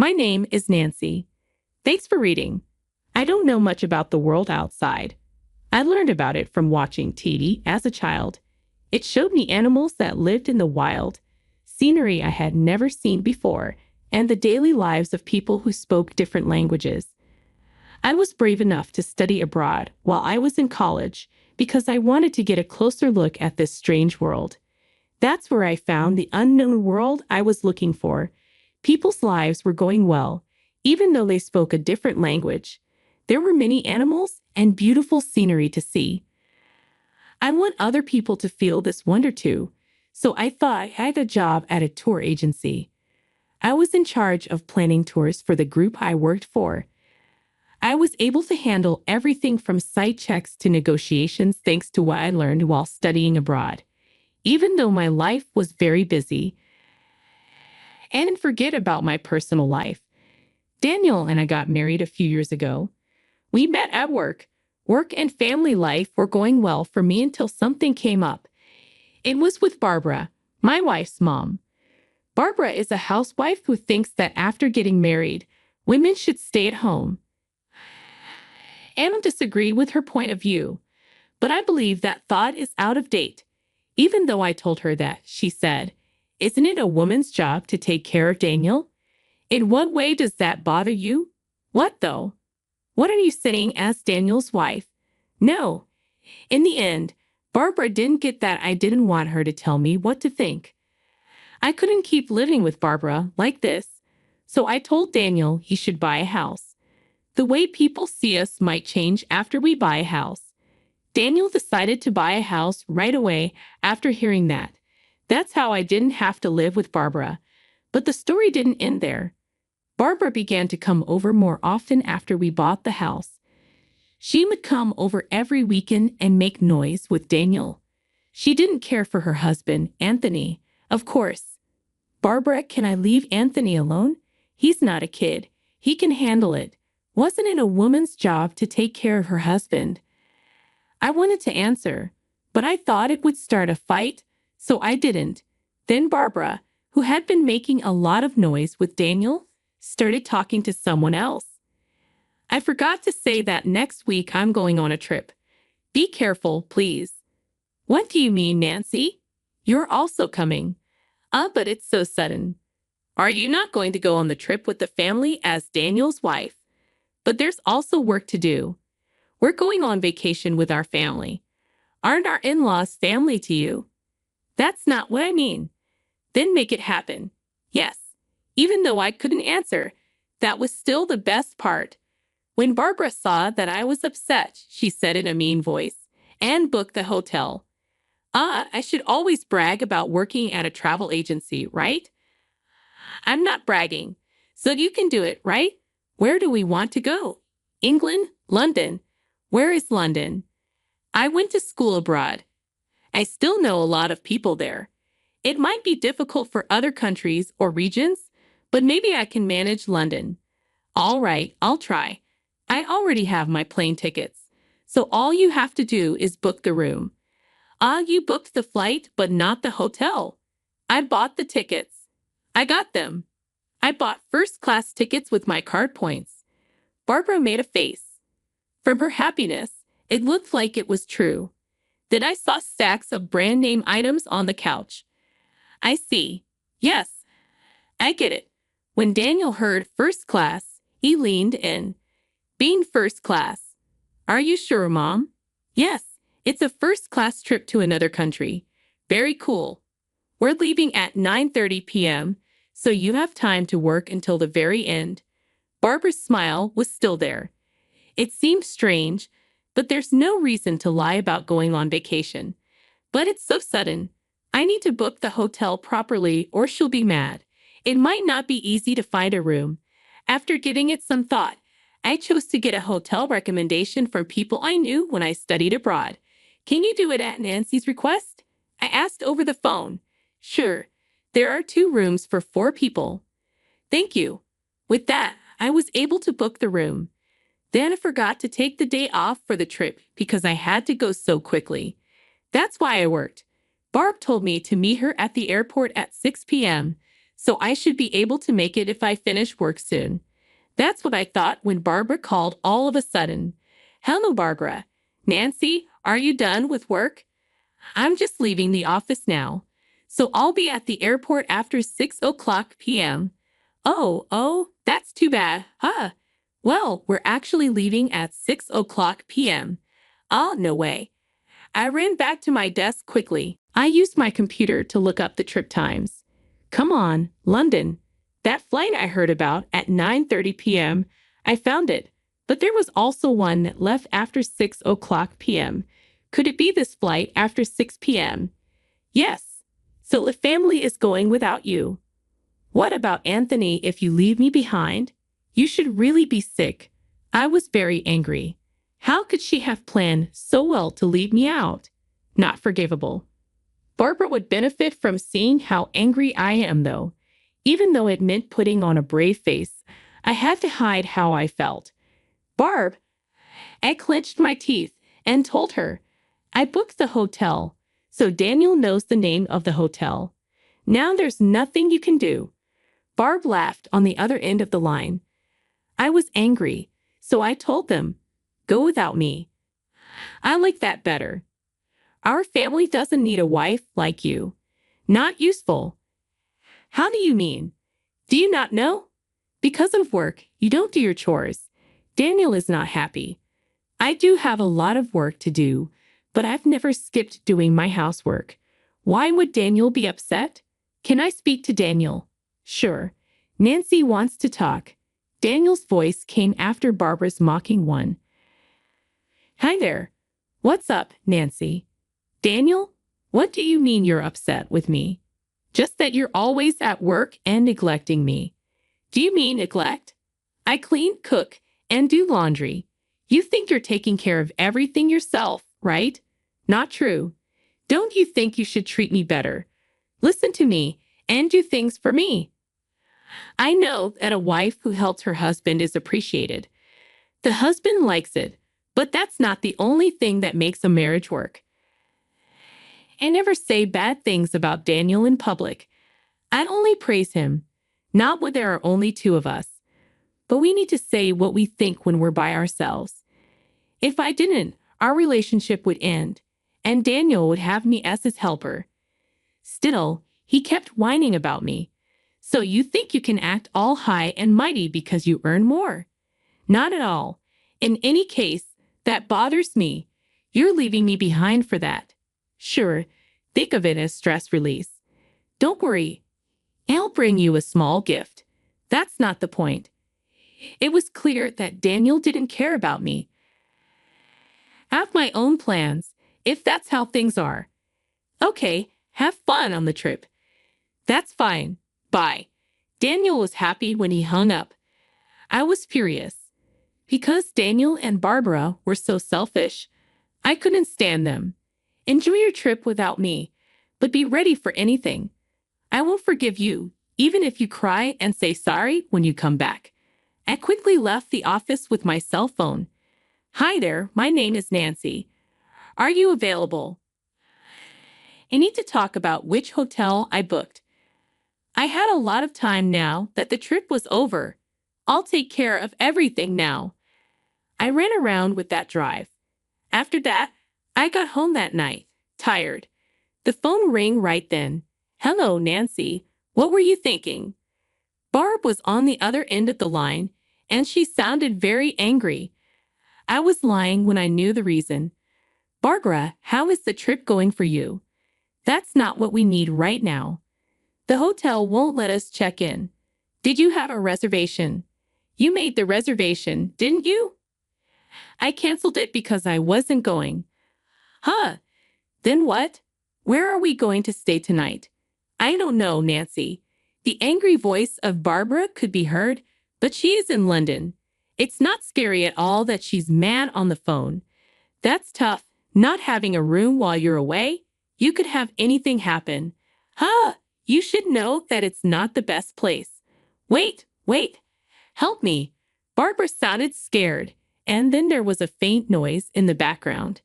My name is Nancy. Thanks for reading. I don't know much about the world outside. I learned about it from watching TV as a child. It showed me animals that lived in the wild, scenery I had never seen before, and the daily lives of people who spoke different languages. I was brave enough to study abroad while I was in college because I wanted to get a closer look at this strange world. That's where I found the unknown world I was looking for. People's lives were going well, even though they spoke a different language. There were many animals and beautiful scenery to see. I want other people to feel this wonder too, so I thought I had a job at a tour agency. I was in charge of planning tours for the group I worked for. I was able to handle everything from site checks to negotiations thanks to what I learned while studying abroad. Even though my life was very busy, and forget about my personal life. Daniel and I got married a few years ago. We met at work. Work and family life were going well for me until something came up. It was with Barbara, my wife's mom. Barbara is a housewife who thinks that after getting married, women should stay at home. I don't disagree with her point of view, but I believe that thought is out of date. Even though I told her that, she said, "Isn't it a woman's job to take care of Daniel? In what way does that bother you?" "What though? What are you saying as Daniel's wife?" "No." In the end, Barbara didn't get that I didn't want her to tell me what to think. I couldn't keep living with Barbara like this, so I told Daniel he should buy a house. The way people see us might change after we buy a house. Daniel decided to buy a house right away after hearing that. That's how I didn't have to live with Barbara. But the story didn't end there. Barbara began to come over more often after we bought the house. She would come over every weekend and make noise with Daniel. She didn't care for her husband, Anthony, of course. "Barbara, can I leave Anthony alone? He's not a kid. He can handle it. Wasn't it a woman's job to take care of her husband?" I wanted to answer, but I thought it would start a fight, so I didn't. Then Barbara, who had been making a lot of noise with Daniel, started talking to someone else. I forgot to say that next week I'm going on a trip. Be careful, please. "What do you mean, Nancy? You're also coming." But it's so sudden." "Are you not going to go on the trip with the family as Daniel's wife?" "But there's also work to do. We're going on vacation with our family. Aren't our in-laws family to you?" "That's not what I mean." "Then make it happen." "Yes." Even though I couldn't answer, that was still the best part. When Barbara saw that I was upset, she said in a mean voice, "And booked the hotel." I should always brag about working at a travel agency, right? I'm not bragging. So you can do it, right? Where do we want to go? England? London? Where is London? I went to school abroad. I still know a lot of people there. It might be difficult for other countries or regions, but maybe I can manage London. All right, I'll try. I already have my plane tickets, so all you have to do is book the room. You booked the flight, but not the hotel. I bought the tickets. I got them. I bought first-class tickets with my card points. Barbara made a face. From her happiness, it looked like it was true. Then I saw stacks of brand-name items on the couch. I see. Yes, I get it. When Daniel heard first class, he leaned in. "Being first class. Are you sure, Mom?" "Yes, it's a first-class trip to another country. Very cool. We're leaving at 9:30 p.m., so you have time to work until the very end." Barbara's smile was still there. It seemed strange, but there's no reason to lie about going on vacation. But it's so sudden. I need to book the hotel properly or she'll be mad. It might not be easy to find a room. After giving it some thought, I chose to get a hotel recommendation from people I knew when I studied abroad. "Can you do it at Nancy's request?" I asked over the phone. "Sure. There are 2 rooms for 4 people." "Thank you." With that, I was able to book the room. Then I forgot to take the day off for the trip because I had to go so quickly. That's why I worked. Barb told me to meet her at the airport at 6 p.m., so I should be able to make it if I finish work soon. That's what I thought when Barbara called all of a sudden. Hello, Barbara. Nancy, are you done with work? I'm just leaving the office now, so I'll be at the airport after 6 o'clock p.m. Oh, that's too bad, huh? Well, we're actually leaving at 6 o'clock p.m. Oh, no way. I ran back to my desk quickly. I used my computer to look up the trip times. Come on, London. That flight I heard about at 9:30 p.m., I found it, but there was also one that left after 6 o'clock p.m. Could it be this flight after 6 p.m.? Yes. So the family is going without you. What about Anthony if you leave me behind? You should really be sick. I was very angry. How could she have planned so well to leave me out? Not forgivable. Barbara would benefit from seeing how angry I am, though. Even though it meant putting on a brave face, I had to hide how I felt. Barb, I clenched my teeth and told her, I booked the hotel, so Daniel knows the name of the hotel. Now there's nothing you can do. Barb laughed on the other end of the line. I was angry, so I told them, go without me. I like that better. Our family doesn't need a wife like you. Not useful. How do you mean? Do you not know? Because of work, you don't do your chores. Daniel is not happy. I do have a lot of work to do, but I've never skipped doing my housework. Why would Daniel be upset? Can I speak to Daniel? Sure. Nancy wants to talk. Daniel's voice came after Barbara's mocking one. Hi there. What's up, Nancy? Daniel, what do you mean you're upset with me? Just that you're always at work and neglecting me. Do you mean neglect? I clean, cook, and do laundry. You think you're taking care of everything yourself, right? Not true. Don't you think you should treat me better? Listen to me and do things for me. I know that a wife who helps her husband is appreciated. The husband likes it, but that's not the only thing that makes a marriage work. I never say bad things about Daniel in public. I'd only praise him, not when there are only two of us. But we need to say what we think when we're by ourselves. If I didn't, our relationship would end, and Daniel would have me as his helper. Still, he kept whining about me. So you think you can act all high and mighty because you earn more? Not at all. In any case, that bothers me. You're leaving me behind for that. Sure, think of it as stress release. Don't worry. I'll bring you a small gift. That's not the point. It was clear that Daniel didn't care about me. I have my own plans, if that's how things are. Okay, have fun on the trip. That's fine. Bye. Daniel was happy when he hung up. I was furious. Because Daniel and Barbara were so selfish, I couldn't stand them. Enjoy your trip without me, but be ready for anything. I won't forgive you, even if you cry and say sorry when you come back. I quickly left the office with my cell phone. Hi there, my name is Nancy. Are you available? I need to talk about which hotel I booked. I had a lot of time now that the trip was over. I'll take care of everything now. I ran around with that drive. After that, I got home that night, tired. The phone rang right then. Hello, Nancy. What were you thinking? Barb was on the other end of the line, and she sounded very angry. I was lying when I knew the reason. Barbara, how is the trip going for you? That's not what we need right now. The hotel won't let us check in. Did you have a reservation? You made the reservation, didn't you? I canceled it because I wasn't going. Huh? Then what? Where are we going to stay tonight? I don't know, Nancy. The angry voice of Barbara could be heard, but she is in London. It's not scary at all that she's mad on the phone. That's tough, not having a room while you're away. You could have anything happen. Huh? You should know that it's not the best place. Wait. Help me. Barbara sounded scared, and then there was a faint noise in the background.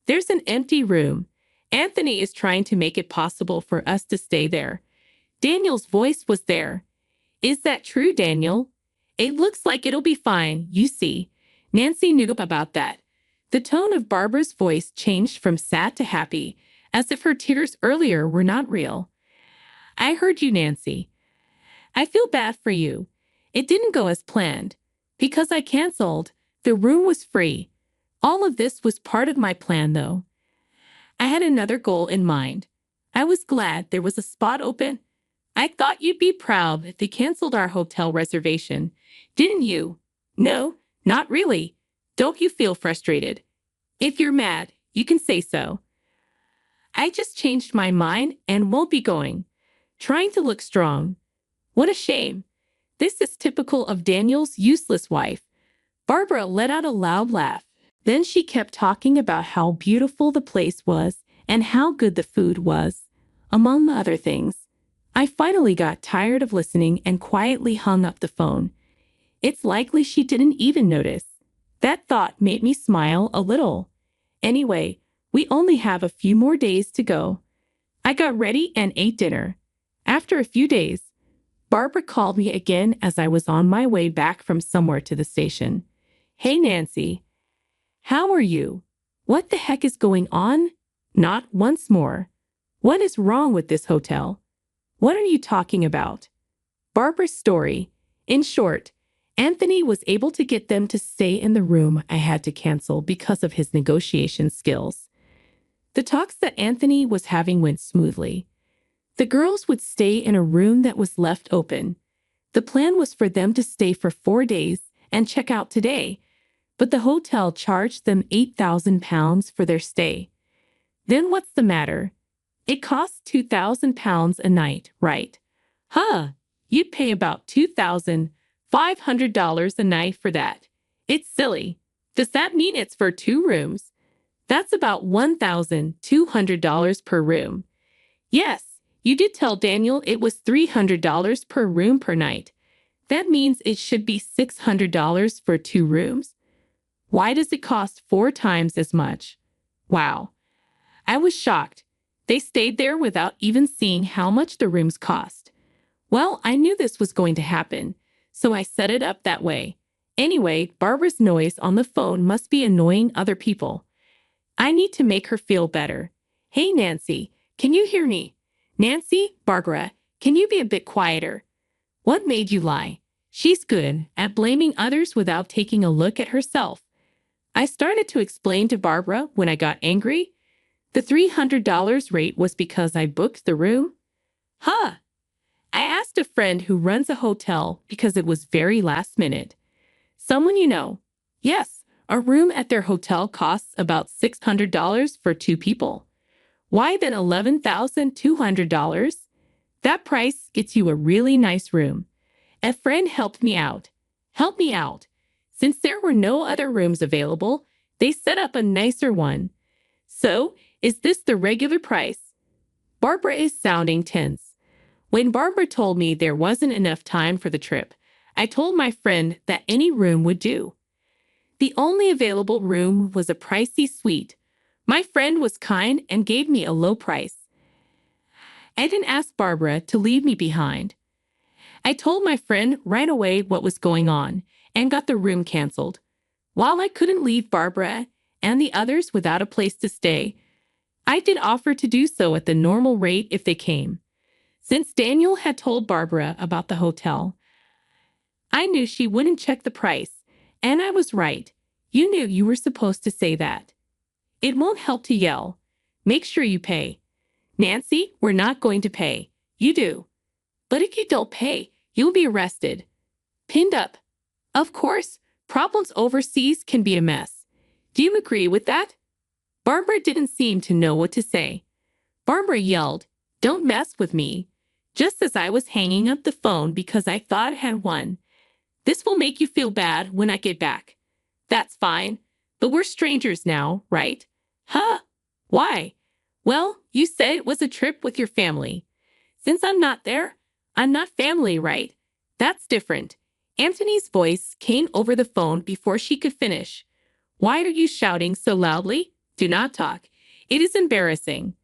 There's an empty room. Anthony is trying to make it possible for us to stay there. Daniel's voice was there. Is that true, Daniel? It looks like it'll be fine, you see. Nancy knew about that. The tone of Barbara's voice changed from sad to happy, as if her tears earlier were not real. I heard you, Nancy. I feel bad for you. It didn't go as planned. Because I canceled, the room was free. All of this was part of my plan, though. I had another goal in mind. I was glad there was a spot open. I thought you'd be proud that they canceled our hotel reservation. Didn't you? No, not really. Don't you feel frustrated? If you're mad, you can say so. I just changed my mind and won't be going. Trying to look strong. What a shame. This is typical of Daniel's useless wife. Barbara let out a loud laugh. Then she kept talking about how beautiful the place was and how good the food was, among other things. I finally got tired of listening and quietly hung up the phone. It's likely she didn't even notice. That thought made me smile a little. Anyway, we only have a few more days to go. I got ready and ate dinner. After a few days, Barbara called me again as I was on my way back from somewhere to the station. Hey, Nancy. How are you? What the heck is going on? Not once more. What is wrong with this hotel? What are you talking about? Barbara's story. In short, Anthony was able to get them to stay in the room I had to cancel because of his negotiation skills. The talks that Anthony was having went smoothly. The girls would stay in a room that was left open. The plan was for them to stay for 4 days and check out today, but the hotel charged them £8,000 for their stay. Then what's the matter? It costs £2,000 a night, right? Huh, you'd pay about $2,500 a night for that. It's silly. Does that mean it's for 2 rooms? That's about $1,200 per room. Yes, you did tell Daniel it was $300 per room per night. That means it should be $600 for 2 rooms. Why does it cost 4 times as much? Wow. I was shocked. They stayed there without even seeing how much the rooms cost. Well, I knew this was going to happen, so I set it up that way. Anyway, Barbara's noise on the phone must be annoying other people. I need to make her feel better. Hey, Nancy, can you hear me? Nancy, Barbara, can you be a bit quieter? What made you lie? She's good at blaming others without taking a look at herself. I started to explain to Barbara when I got angry. The $300 rate was because I booked the room. Huh. I asked a friend who runs a hotel because it was very last minute. Someone you know. Yes, a room at their hotel costs about $600 for 2 people. Why then $11,200? That price gets you a really nice room. A friend helped me out. Help me out. Since there were no other rooms available, they set up a nicer one. So, is this the regular price? Barbara is sounding tense. When Barbara told me there wasn't enough time for the trip, I told my friend that any room would do. The only available room was a pricey suite. My friend was kind and gave me a low price. I didn't ask Barbara to leave me behind. I told my friend right away what was going on and got the room canceled. While I couldn't leave Barbara and the others without a place to stay, I did offer to do so at the normal rate if they came. Since Daniel had told Barbara about the hotel, I knew she wouldn't check the price, and I was right. You knew you were supposed to say that. It won't help to yell. Make sure you pay. Nancy, we're not going to pay. You do. But if you don't pay, you'll be arrested. Pinned up. Of course, problems overseas can be a mess. Do you agree with that? Barbara didn't seem to know what to say. Barbara yelled, "Don't mess with me," just as I was hanging up the phone because I thought I had won. This will make you feel bad when I get back. That's fine, but we're strangers now, right? Huh? Why? Well, you said it was a trip with your family. Since I'm not there, I'm not family, right? That's different. Anthony's voice came over the phone before she could finish. Why are you shouting so loudly? Do not talk. It is embarrassing.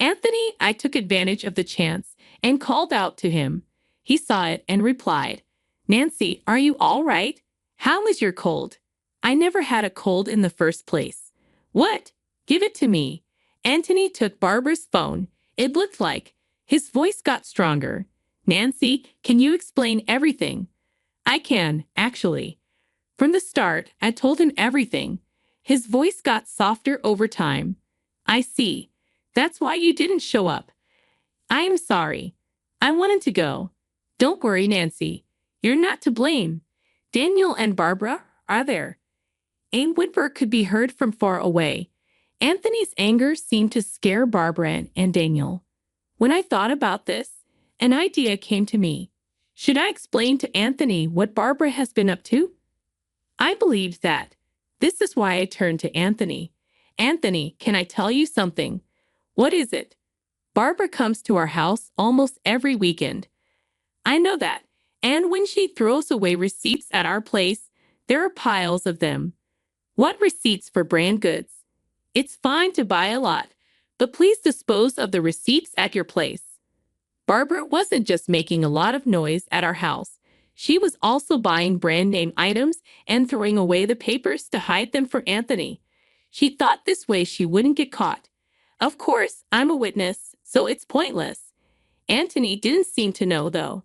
Anthony, I took advantage of the chance and called out to him. He saw it and replied, "Nancy, are you all right? How is your cold? I never had a cold in the first place." "What? Give it to me." Anthony took Barbara's phone. It looked like. His voice got stronger. "Nancy, can you explain everything?" "I can, actually." From the start, I told him everything. His voice got softer over time. "I see. That's why you didn't show up. I am sorry. I wanted to go." "Don't worry, Nancy. You're not to blame. Daniel and Barbara are there." A whimper could be heard from far away. Anthony's anger seemed to scare Barbara and Daniel. When I thought about this, an idea came to me. Should I explain to Anthony what Barbara has been up to? I believed that. This is why I turned to Anthony. "Anthony, can I tell you something?" "What is it?" "Barbara comes to our house almost every weekend." "I know that. And when she throws away receipts at our place, there are piles of them." "What receipts for brand goods?" "It's fine to buy a lot, but please dispose of the receipts at your place." Barbara wasn't just making a lot of noise at our house. She was also buying brand name items and throwing away the papers to hide them for Anthony. She thought this way she wouldn't get caught. Of course, I'm a witness, so it's pointless. Anthony didn't seem to know, though.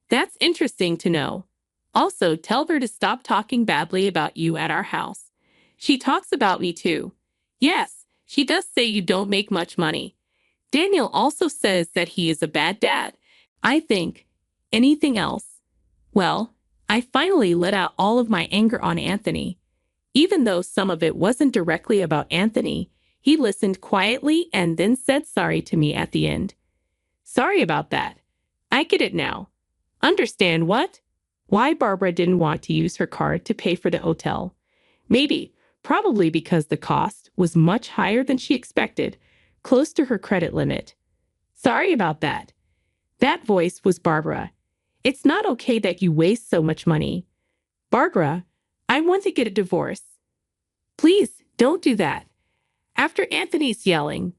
"That's interesting to know. Also, tell her to stop talking badly about you at our house." "She talks about me too." "Yes, she does say you don't make much money." "Daniel also says that he is a bad dad." I think. Anything else? Well, I finally let out all of my anger on Anthony. Even though some of it wasn't directly about Anthony, he listened quietly and then said sorry to me at the end. "Sorry about that. I get it now." "Understand what?" "Why Barbara didn't want to use her card to pay for the hotel. Probably because the cost was much higher than she expected, close to her credit limit." "Sorry about that." That voice was Barbara. "It's not okay that you waste so much money." "Barbara, I want to get a divorce." "Please, don't do that." After Anthony's yelling,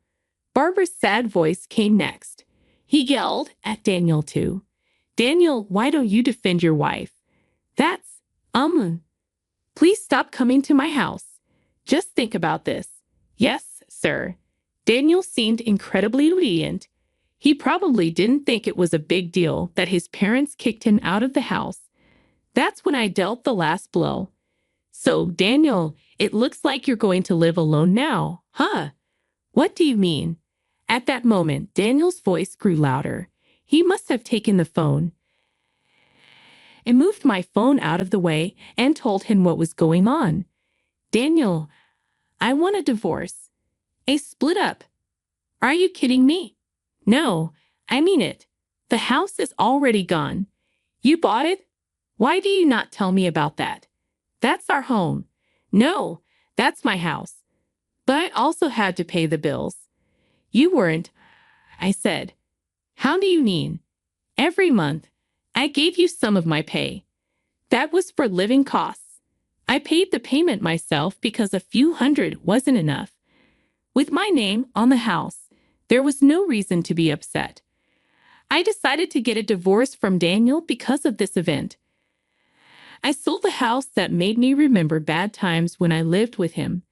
Barbara's sad voice came next. He yelled at Daniel too. "Daniel, why don't you defend your wife?" "That's, Please stop coming to my house. Just think about this." "Yes, sir." Daniel seemed incredibly obedient. He probably didn't think it was a big deal that his parents kicked him out of the house. That's when I dealt the last blow. "So, Daniel, it looks like you're going to live alone now, huh?" "What do you mean?" At that moment, Daniel's voice grew louder. He must have taken the phone. I moved my phone out of the way and told him what was going on. "Daniel, I want a divorce. A split up." "Are you kidding me?" "No, I mean it. The house is already gone. You bought it? Why do you not tell me about that?" "That's our home." "No, that's my house. But I also had to pay the bills." "You weren't," I said. "How do you mean?" "Every month, I gave you some of my pay. That was for living costs. I paid the payment myself because a few hundred wasn't enough. With my name on the house, there was no reason to be upset. I decided to get a divorce from Daniel because of this event. I sold the house that made me remember bad times when I lived with him.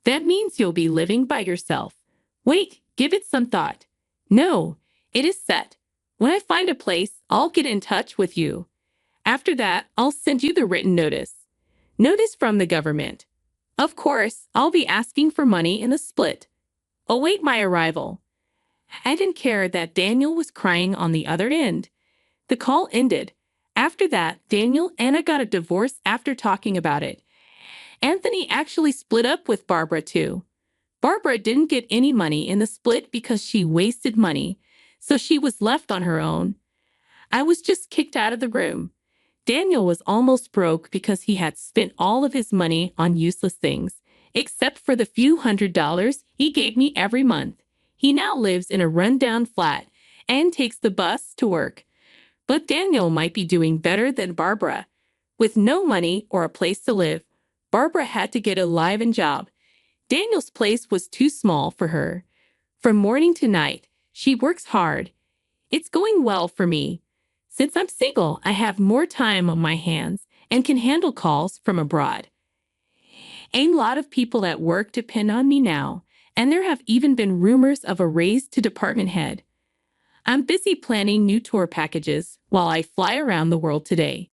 That means you'll be living by yourself." "Wait, give it some thought." "No, it is set. When I find a place, I'll get in touch with you. After that, I'll send you the written notice. Notice from the government. Of course, I'll be asking for money in the split. Await my arrival." I didn't care that Daniel was crying on the other end. The call ended. After that, Daniel and I got a divorce after talking about it. Anthony actually split up with Barbara too. Barbara didn't get any money in the split because she wasted money, so she was left on her own. I was just kicked out of the room. Daniel was almost broke because he had spent all of his money on useless things, except for the few $100s he gave me every month. He now lives in a rundown flat and takes the bus to work. But Daniel might be doing better than Barbara. With no money or a place to live, Barbara had to get a live-in job. Daniel's place was too small for her. From morning to night, she works hard. It's going well for me. Since I'm single, I have more time on my hands and can handle calls from abroad. A lot of people at work depend on me now, and there have even been rumors of a raise to department head. I'm busy planning new tour packages while I fly around the world today.